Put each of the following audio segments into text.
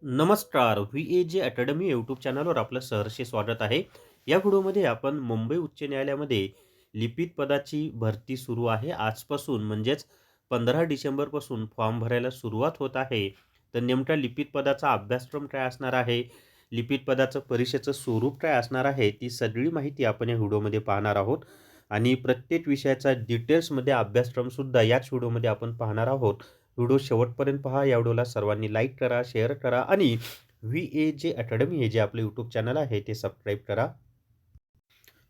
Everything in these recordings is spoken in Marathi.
नमस्कार. VAJ अकॅडमी यूट्यूब चॅनलवर आपलं सहर्ष स्वागत आहे. या व्हिडिओमध्ये आपण मुंबई उच्च न्यायालयामध्ये लिपिक पदाची भरती सुरू आहे. आजपासून म्हणजेच 15 डिसेंबरपासून फॉर्म भरायला सुरुवात होत आहे. तर नेमका लिपिक पदाचा अभ्यासक्रम काय असणार आहे? लिपिक पदाचं परीक्षेचं स्वरूप काय असणार आहे? ती सगळी माहिती आपण या व्हिडिओमध्ये पाहणार आहोत. आणि प्रत्येक विषयाचा डिटेल्समध्ये अभ्यासक्रमसुद्धा याच व्हिडिओमध्ये आपण पाहणार आहोत. व्हिडिओ शेवटपर्यंत पहा. या व्हिडिओला सर्वांनी लाईक करा, शेअर करा आणि VAJ अकॅडमी हे जे आपलं यूट्यूब चॅनल आहे ते सबस्क्राईब करा.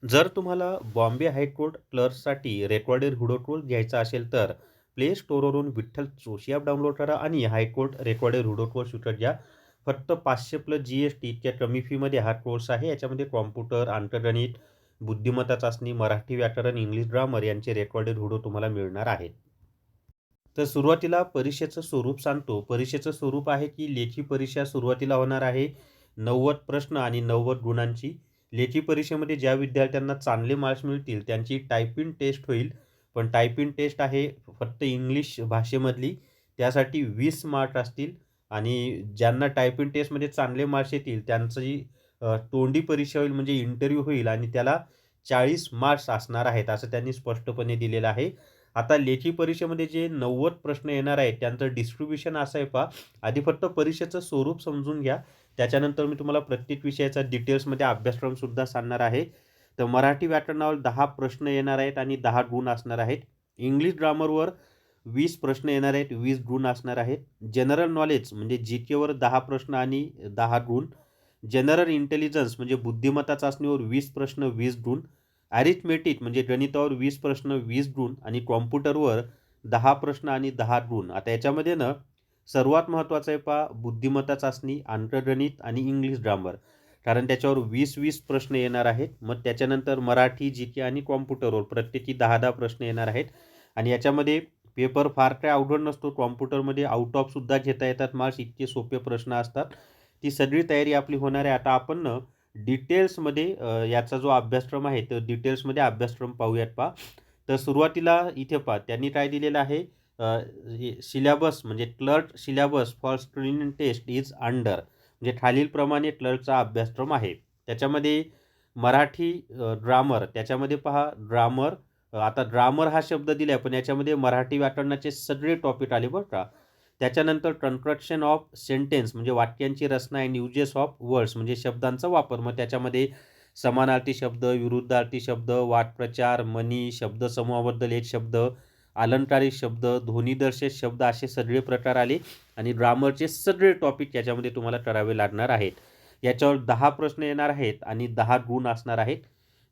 जर तुम्हाला बॉम्बे हायकोर्ट क्लर्कसाठी रेकॉर्डेड व्हिडिओ कोर्स घ्यायचा असेल तर प्ले स्टोअरवरून विठ्ठल जोशी ॲप डाउनलोड करा आणि हायकोर्ट रेकॉर्डेड व्हिडिओ कोर्स विकत घ्या. फक्त 500 + GST इतक्या कमी फीमध्ये हा कोर्स आहे. याच्यामध्ये कॉम्प्युटर, अंकगणित, बुद्धिमत्ता चाचणी, मराठी व्याकरण, इंग्लिश ग्रामर यांचे रेकॉर्डेड व्हिडिओ तुम्हाला मिळणार आहेत. तर सुरुवातीला परीक्षेचं स्वरूप सांगतो. परीक्षेचं स्वरूप आहे की लेखी परीक्षा सुरुवातीला होणार आहे. 90 प्रश्न आणि 90 गुणांची. लेखी परीक्षेमध्ये ज्या विद्यार्थ्यांना चांगले मार्क्स मिळतील त्यांची टायपिंग टेस्ट होईल. पण टायपिंग टेस्ट आहे फक्त इंग्लिश भाषेमधली. त्यासाठी 20 मार्क असतील आणि ज्यांना टायपिंग टेस्टमध्ये चांगले मार्क्स येतील त्यांची तोंडी परीक्षा होईल म्हणजे इंटरव्ह्यू होईल आणि त्याला 40 मार्क्स असणार आहेत असं त्यांनी स्पष्टपणे दिलेलं आहे. आता लेखी परीक्षेमध्ये जे 90 प्रश्न येणार आहेत त्यांचं डिस्ट्रिब्युशन असं आहे पहा. आधी फक्त परीक्षेचं स्वरूप समजून घ्या. त्याच्यानंतर मी तुम्हाला प्रत्येक विषयाचा डिटेल्समध्ये अभ्यासक्रमसुद्धा सांगणार आहे. तर मराठी व्याकरणावर 10 प्रश्न येणार आहेत आणि 10 गुण असणार आहेत. इंग्लिश ग्रामरवर 20 प्रश्न येणार आहेत, 20 गुण असणार आहेत. जनरल नॉलेज म्हणजे जी.केवर 10 प्रश्न आणि 10 गुण. जनरल इंटेलिजन्स म्हणजे बुद्धिमत्ता चाचणीवर 20 प्रश्न, 20 गुण. अरिथमेटिक म्हणजे गणितावर 20 प्रश्न, 20 गुण आणि कॉम्प्युटरवर 10 प्रश्न आणि 10 गुण. आता याच्यामध्ये ना सर्वात महत्त्वाचं आहे पहा बुद्धिमत्ता चाचणी, अंकगणित आणि इंग्लिश ग्रामर. कारण त्याच्यावर 20-20 प्रश्न येणार आहेत. मग त्याच्यानंतर मराठी, जी.के आणि कॉम्प्युटरवर प्रत्येकी 10-10 प्रश्न येणार आहेत. आणि याच्यामध्ये पेपर फार काही अवघड नसतो. कॉम्प्युटरमध्ये आउट ऑफसुद्धा घेता येतात मार्क्स, इतके सोपे प्रश्न असतात. ती सगळी तयारी आपली होणार आहे. आता आपण ना डिटेल्समध्ये याचा जो अभ्यासक्रम आहे तर डिटेल्समध्ये अभ्यासक्रम पाहूयात पहा. तर सुरुवातीला इथे पहा त्यांनी काय दिलेलं आहे, हे सिलॅबस म्हणजे clerk syllabus for screening test is under म्हणजे खालीलप्रमाणे क्लर्कचा अभ्यासक्रम आहे. त्याच्यामध्ये मराठी ग्रामर त्याच्यामध्ये पहा ग्रामर. आता ग्रामर हा शब्द दिला पण याच्यामध्ये मराठी व्याकरणाचे सगळे टॉपिक आले बरं का. त्याच्यानंतर कन्स्ट्रक्शन ऑफ सेंटेन्स म्हणजे वाक्यांची रचना अँड युजेस ऑफ वर्ड्स म्हणजे शब्दांचा वापर. मग त्याच्यामध्ये समानार्थी शब्द, विरुद्धार्थी शब्द, वाक्प्रचार, म्हणी, शब्दसमूहाबद्दल एक शब्द, अलंकारिक शब्द, ध्वनिदर्शक शब्द असे सगळे प्रकार आले आणि ग्रामरचे सगळे टॉपिक याच्यामध्ये तुम्हाला करावे लागणार आहेत. याच्यावर 10 प्रश्न येणार आहेत आणि 10 गुण असणार आहेत.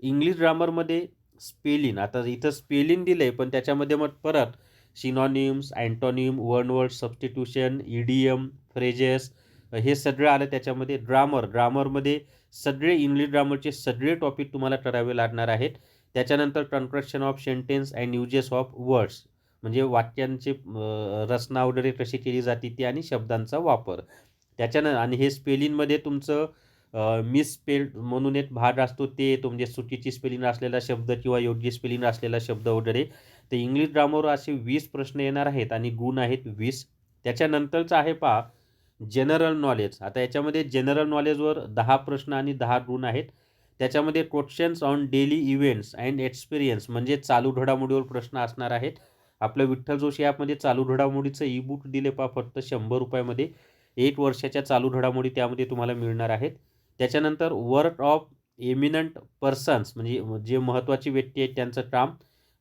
इंग्लिश ग्रामरमध्ये स्पेलिंग, आता इथं स्पेलिंग दिलं आहे पण त्याच्यामध्ये मग परत synonyms, antonym, one word substitution, idiom, phrases हे सगळं आलं त्याच्यामध्ये. ग्रामरमध्ये सगळे इंग्लिश ग्रामरचे सगळे टॉपिक तुम्हाला करावे लागणार आहेत. त्याच्यानंतर construction of sentence and uses of words म्हणजे वाक्यांची रचना वगैरे कशी केली जाते ती आणि शब्दांचा वापर. आणि हे स्पेलिंगमध्ये तुमचं मिसस्पेल्ड म्हणून एक भाग असतो ते येतो म्हणजे चुकीची स्पेलिंग असलेला शब्द किंवा योग्य स्पेलिंग असलेला शब्द वगैरे. तर इंग्लिश ग्रामरवर असे 20 प्रश्न येणार आहेत आणि गुण आहेत 20. त्याच्यानंतरचं आहे पहा जनरल नॉलेज. आता याच्यामध्ये जनरल नॉलेजवर 10 प्रश्न आणि 10 गुण आहेत. त्याच्यामध्ये questions on daily events and experience म्हणजे चालू घडामोडीवर प्रश्न असणार आहेत. आपलं विठ्ठल जोशी ॲपमध्ये चालू घडामोडीचं ई-बुक दिले पहा फक्त 100 रुपयामध्ये. 1 वर्षाच्या चालू घडामोडी त्यामध्ये तुम्हाला मिळणार आहेत. त्याच्यानंतर वर्क ऑफ एमिनंट पर्सन्स म्हणजे जे महत्त्वाची व्यक्ती आहेत त्यांचं काम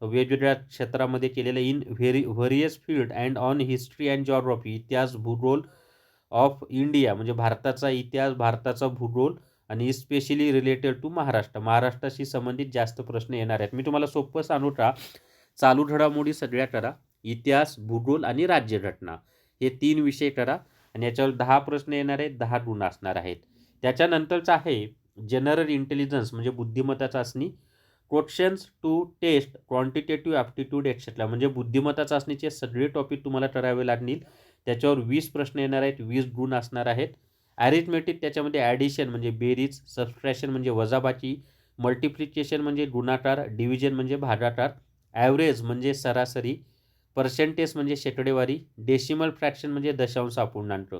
वेगवेगळ्या क्षेत्रामध्ये केलेलं in various field and on history and geography इतिहास भूगोल ऑफ इंडिया म्हणजे भारताचा इतिहास, भारताचा भूगोल आणि स्पेशली रिलेटेड टू महाराष्ट्राशी संबंधित जास्त प्रश्न येणार आहेत. मी तुम्हाला सोपं सांगू का, चालू घडामोडी सगळ्या करा, इतिहास, भूगोल आणि राज्यघटना हे 3 विषय करा आणि याच्यावर 10 प्रश्न येणार आहेत, 10 गुण असणार आहेत. त्याच्यानंतरचं आहे जनरल इंटेलिजन्स म्हणजे बुद्धिमत्ता चाचणी. Questions to test quantitative aptitude etcetera म्हणजे बुद्धिमत्ता चाचणीचे सगळे टॉपिक तुम्हाला करावे लागतील. त्याच्यावर 20 प्रश्न येणार आहेत, 20 गुण असणार आहेत. अरिथमेटिक त्याच्यामध्ये ॲडिशन म्हणजे बेरीज, सबट्रॅक्शन म्हणजे वजाबाकी, मल्टिप्लिकेशन म्हणजे गुणाकार, डिव्हिजन म्हणजे भागाकार, ॲव्हरेज म्हणजे सरासरी, पर्सेंटेज म्हणजे शेकडेवारी, डेसिमल फ्रॅक्शन म्हणजे दशांश अपूर्णांक.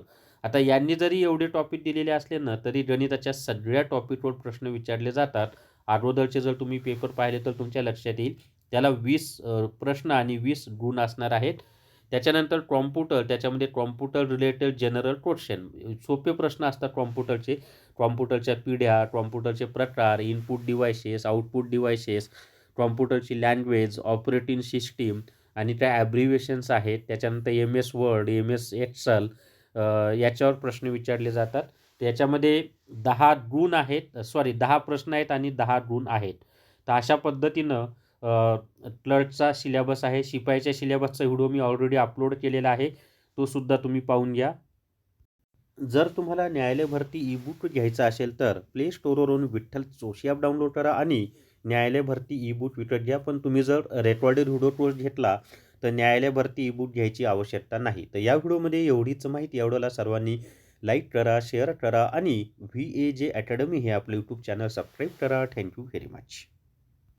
आता यांनी जरी एवढे टॉपिक दिलेले असले ना, तरी गणिताच्या सगळ्या टॉपिकवर प्रश्न विचारले जातात. अगोदरचे जर तुम्ही पेपर पाहिले तर तुमच्या लक्षात येईल. त्याला 20 प्रश्न आणि 20 गुण असणार आहेत. त्याच्यानंतर कॉम्प्युटर, त्याच्यामध्ये कॉम्प्युटर रिलेटेड जनरल क्वेश्चन, सोपे प्रश्न असतात कॉम्प्युटरचे. कॉम्प्युटरच्या पिढ्या, कॉम्प्युटरचे प्रकार, इनपुट डिव्हाइसेस, आउटपुट डिव्हाइसेस, कॉम्प्युटरची लँग्वेज, ऑपरेटिंग सिस्टीम आणि त्या ॲब्रिव्हिएशन्स आहेत. त्याच्यानंतर MS वर्ड, MS एक्सेल, याच्यावर प्रश्न विचारले जातात. त्याच्यामध्ये 10 गुण आहेत, सॉरी 10 प्रश्न आहेत आणि 10 गुण आहेत. तर अशा पद्धतीनं क्लर्कचा सिलेबस आहे. शिपाईच्या सिलेबसचा व्हिडिओ मी ऑलरेडी अपलोड केलेला आहे, तो सुद्धा तुम्ही पाहून घ्या. जर तुम्हाला न्यायालय भरती ई बुक घ्यायचा असेल तर प्ले स्टोअरवरून विठ्ठल जोशी ॲप डाउनलोड करा आणि न्यायालय भरती ई बुक विकत घ्या. पण तुम्ही जर रेकॉर्डेड व्हिडिओ कोर्स घेतला तर न्यायालय भरती ई बुक घ्यायची आवश्यकता नाही. तर या व्हिडिओमध्ये एवढीच माहिती. एवढ्याला सर्वांनी लाईक करा, शेअर करा आणि VAJ अकॅडमी हे आपलं यूट्यूब चॅनल सबस्क्राईब करा. Thank you very much.